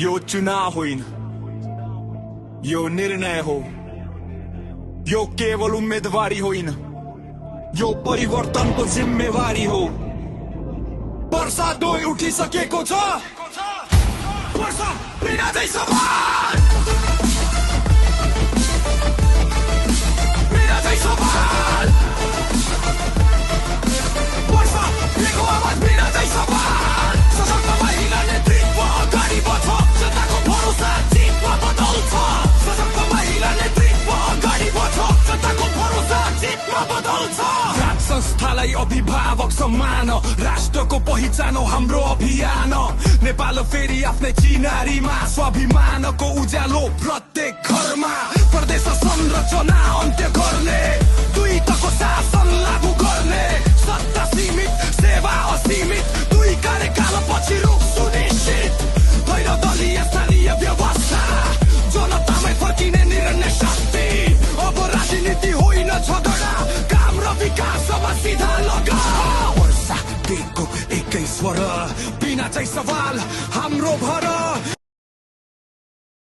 यो चुनाव होइन, यो निर्णय हो। यो केवल उम्मेदवारी होइन, यो परिवर्तनको जिम्मेवारी हो। वर्षा डोय उठिसकेको छ, वर्षा बिना चाहिँ सवाल, बिना चाहिँ सवाल, वर्षा दिएको आवाज बिना चाहिँ सवाल। सशक्त महिला नेतृत्व अगाडि बढ्छ, जनताको भरोसा जितमा बदल्छ। सशक्त महिला नेतृत्व अगाडि बढ्छ, जनताको भरोसा जितमा बदल्छ। राज संस्थालाई अभिभावक सम्मान, राष्ट्रको पहिचान हो हाम्रो अभियान। नेपाल फेरि आफ्नै चिनारीमा, स्वाभिमानको उज्यालो प्रत्येक घरमा। प्रदेश संरचना अन्त्य गर्ने, दुई तहको शासन लागू गर्ने। सत्ता सीमित, सेवा असीमित, दुई कार्यकाल पछि रूप सुनिश्चित। होइन दलीय स्थानीय व्यवस्था, जनतामै फर्किने निर्णय शक्ति। अब राजनीति होइन झगडा, काम र विकासमा सिधा लगा। वर्षा दिएको एकै स्वर, बिना चाहिँ सवाल हाम्रो भर।